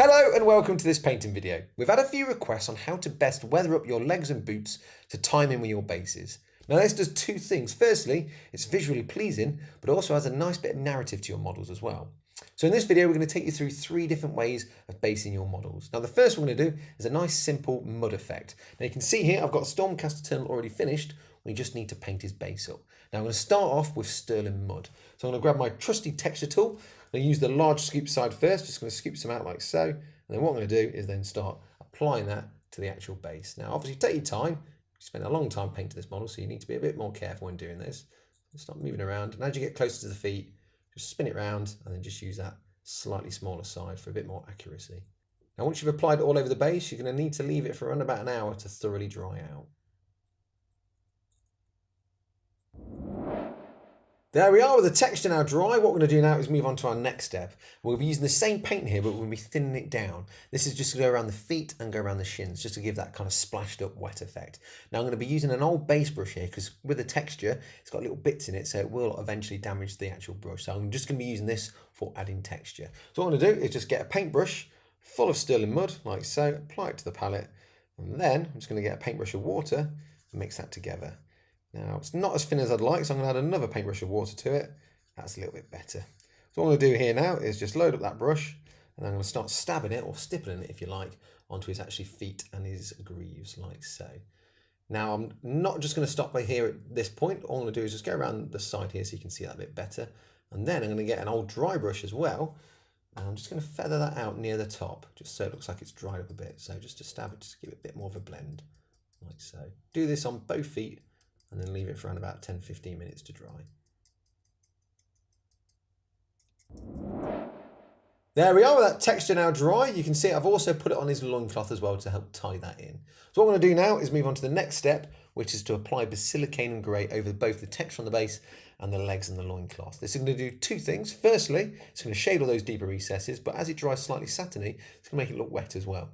Hello and welcome to this painting video. We've had a few requests on how to best weather up your legs and boots to time in with your bases. Now this does two things. Firstly, it's visually pleasing, but also has a nice bit of narrative to your models as well. So in this video, we're going to take you through 3 different ways of basing your models. Now the first one we're going to do is a nice simple mud effect. Now you can see here, I've got a Stormcast Eternal already finished. We just need to paint his base up. Now I'm going to start off with Sterling Mud. So I'm going to grab my trusty texture tool. I'm going to use the large scoop side first, just going to scoop some out like so. And then what I'm going to do is then start applying that to the actual base. Now obviously take your time. You spent a long time painting this model, so you need to be a bit more careful when doing this. Start moving around, and as you get closer to the feet, just spin it around and then just use that slightly smaller side for a bit more accuracy. Now once you've applied it all over the base, you're going to need to leave it for around about an hour to thoroughly dry out. There we are with the texture now dry. What we're going to do now is move on to our next step. We'll be using the same paint here, but we'll be thinning it down. This is just to go around the feet and go around the shins, just to give that kind of splashed up wet effect. Now I'm going to be using an old base brush here because with the texture, it's got little bits in it, so it will eventually damage the actual brush. So I'm just going to be using this for adding texture. So what I'm going to do is just get a paintbrush full of Sterling Mud, like so, apply it to the palette, and then I'm just going to get a paintbrush of water and mix that together. Now, it's not as thin as I'd like, so I'm going to add another paintbrush of water to it. That's a little bit better. So what I'm going to do here now is just load up that brush, and I'm going to start stabbing it, or stippling it if you like, onto his actually feet and his greaves, like so. Now, I'm not just going to stop by here at this point. All I'm going to do is just go around the side here so you can see that a bit better. And then I'm going to get an old dry brush as well, and I'm just going to feather that out near the top, just so it looks like it's dried up a bit. So just to stab it, just give it a bit more of a blend, like so. Do this on both feet, and then leave it for around about 10-15 minutes to dry. There we are with that texture now dry. You can see I've also put it on his loincloth as well to help tie that in. So what I'm going to do now is move on to the next step, which is to apply Basilicanum Grey over both the texture on the base and the legs and the loincloth. This is going to do 2 things. Firstly, it's going to shade all those deeper recesses, but as it dries slightly satiny, it's going to make it look wet as well.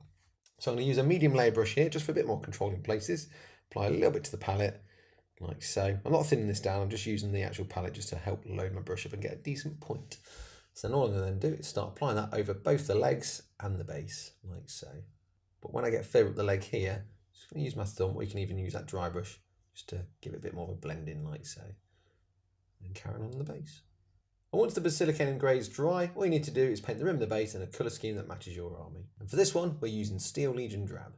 So I'm going to use a medium layer brush here just for a bit more control in places. Apply a little bit to the palette, like so. I'm not thinning this down, I'm just using the actual palette just to help load my brush up and get a decent point. So then all I'm going to then do is start applying that over both the legs and the base, like so. But when I get further up the leg here, I'm just going to use my thumb, or you can even use that dry brush just to give it a bit more of a blend in, like so. And carry on the base. And once the Basilicanum Grey is dry, all you need to do is paint the rim of the base in a colour scheme that matches your army. And for this one, we're using Steel Legion Drab.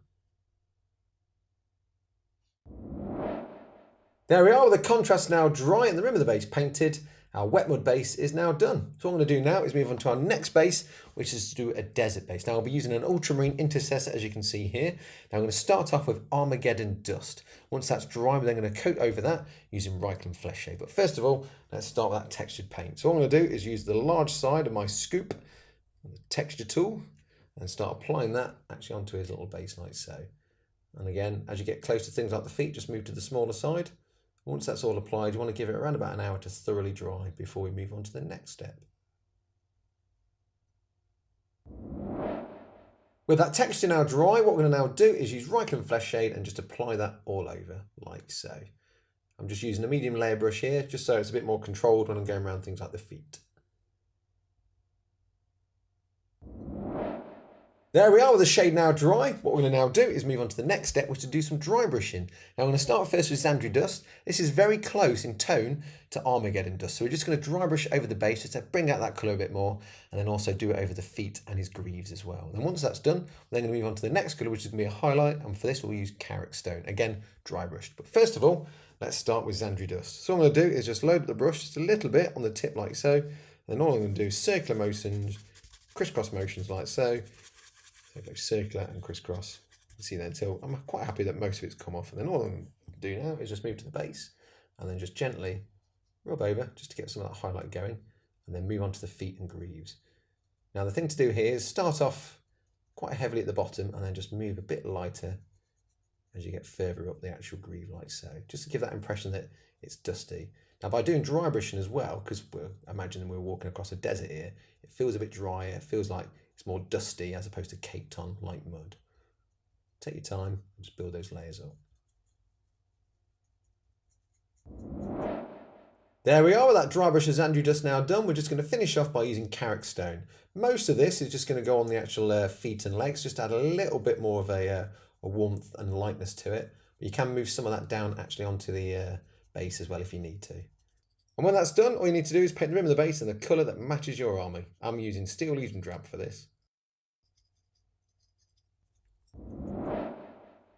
There we are with the contrast now dry and the rim of the base painted. Our wet mud base is now done. So what I'm going to do now is move on to our next base, which is to do a desert base. Now I'll be using an ultramarine intercessor, as you can see here. Now I'm going to start off with Armageddon Dust. Once that's dry, we're then going to coat over that using Reichland Flesh Shade. But first of all, let's start with that textured paint. So what I'm going to do is use the large side of my scoop, the texture tool, and start applying that actually onto his little base like so. And again, as you get close to things like the feet, just move to the smaller side. Once that's all applied, you want to give it around about an hour to thoroughly dry before we move on to the next step. With that texture now dry, what we're going to now do is use Reichland Flesh Shade and just apply that all over, like so. I'm just using a medium layer brush here, just so it's a bit more controlled when I'm going around things like the feet. There we are with the shade now dry. What we're going to now do is move on to the next step, which is to do some dry brushing. Now I'm going to start first with Xandri Dust. This is very close in tone to Armageddon Dust. So we're just going to dry brush over the base just to bring out that colour a bit more, and then also do it over the feet and his greaves as well. And once that's done, we're then going to move on to the next colour, which is going to be a highlight. And for this, we'll use Carrick Stone. Again, dry brushed. But first of all, let's start with Xandri Dust. So what I'm going to do is just load up the brush just a little bit on the tip like so. And then all I'm going to do is circular motions, crisscross motions like so. So go circular and crisscross. You see that until I'm quite happy that most of it's come off. And then all I'm going to do now is just move to the base and then just gently rub over just to get some of that highlight going, and then move on to the feet and greaves. Now the thing to do here is start off quite heavily at the bottom and then just move a bit lighter as you get further up the actual greave like so, just to give that impression that it's dusty. Now by doing dry brushing as well, because we're imagining we're walking across a desert here, it feels a bit drier, it feels like it's more dusty as opposed to caked on like mud. Take your time and just build those layers up. There we are with that dry brush of Xandri dust now done. We're just going to finish off by using Carrick stone. Most of this is just going to go on the actual feet and legs, just add a little bit more of a warmth and lightness to it. But you can move some of that down actually onto the base as well if you need to. And when that's done, all you need to do is paint the rim of the base in the colour that matches your army. I'm using Steel Legion Drab for this.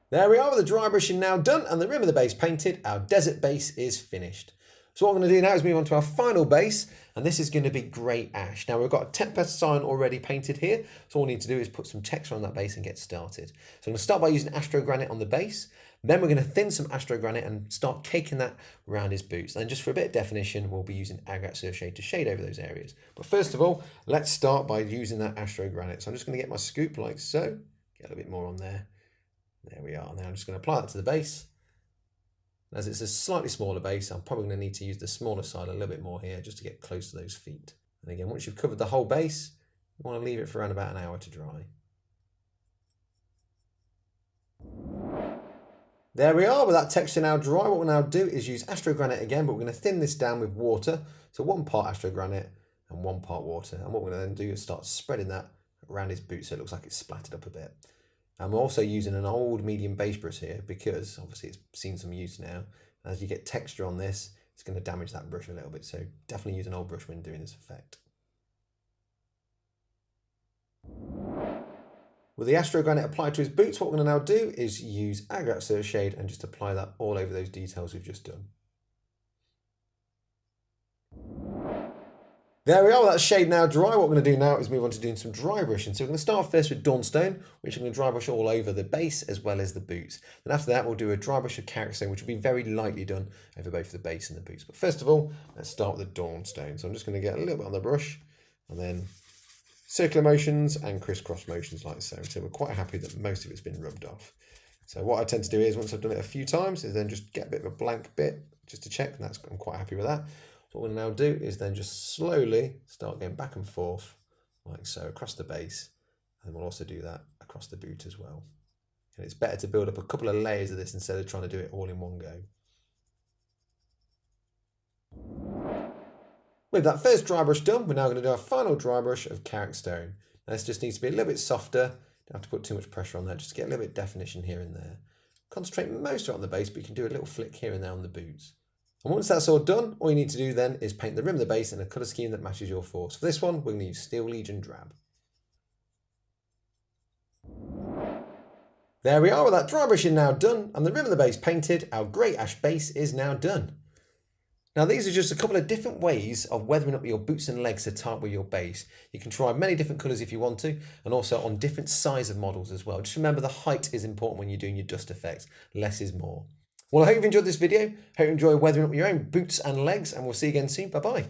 There we are with the dry brushing now done and the rim of the base painted. Our desert base is finished. So what I'm going to do now is move on to our final base, and this is going to be grey ash. Now we've got a Tempest sign already painted here, so all we need to do is put some texture on that base and get started. So I'm going to start by using Astro Granite on the base, then we're going to thin some Astro Granite and start caking that around his boots. And just for a bit of definition, we'll be using Agate Shade to shade over those areas. But first of all, let's start by using that Astro Granite. So I'm just going to get my scoop like so, get a little bit more on there. There we are. Now I'm just going to apply that to the base. As it's a slightly smaller base, I'm probably going to need to use the smaller side a little bit more here just to get close to those feet. And again, once you've covered the whole base, you want to leave it for around about an hour to dry. There we are with that texture now dry. What we'll now do is use Astro Granite again, but we're going to thin this down with water. So 1 part Astro Granite and 1 part water. And what we're going to then do is start spreading that around his boot so it looks like it's splattered up a bit. I'm also using an old medium base brush here because obviously it's seen some use now. As you get texture on this, it's going to damage that brush a little bit. So definitely use an old brush when doing this effect. With the Astro Granite applied to his boots, what we're going to now do is use Agate Shade and just apply that all over those details we've just done. There we are, with that shade now dry. What we're going to do now is move on to doing some dry brushing. So we're going to start first with Dawnstone, which I'm going to dry brush all over the base as well as the boots. Then after that, we'll do a dry brush of Carrick stone, which will be very lightly done over both the base and the boots. But first of all, let's start with the Dawnstone. So I'm just going to get a little bit on the brush and then circular motions and crisscross motions like so. So we're quite happy that most of it's been rubbed off. So what I tend to do is, once I've done it a few times, is then just get a bit of a blank bit just to check, and I'm quite happy with that. What we'll now do is then just slowly start going back and forth like so across the base, and we'll also do that across the boot as well. And it's better to build up a couple of layers of this instead of trying to do it all in one go. With that first dry brush done, we're now going to do our final dry brush of Carrick stone. Now this just needs to be a little bit softer. Don't have to put too much pressure on that, just to get a little bit of definition here and there. Concentrate most of it on the base, but you can do a little flick here and there on the boots. And once that's all done, all you need to do then is paint the rim of the base in a colour scheme that matches your force. For this one, we're going to use Steel Legion Drab. There we are with that dry brushing now done and the rim of the base painted. Our grey ash base is now done. Now these are just a couple of different ways of weathering up your boots and legs to tie up with your base. You can try many different colours if you want to, and also on different size of models as well. Just remember the height is important when you're doing your dust effects. Less is more. Well, I hope you've enjoyed this video. Hope you enjoy weathering up your own boots and legs, and we'll see you again soon. Bye-bye.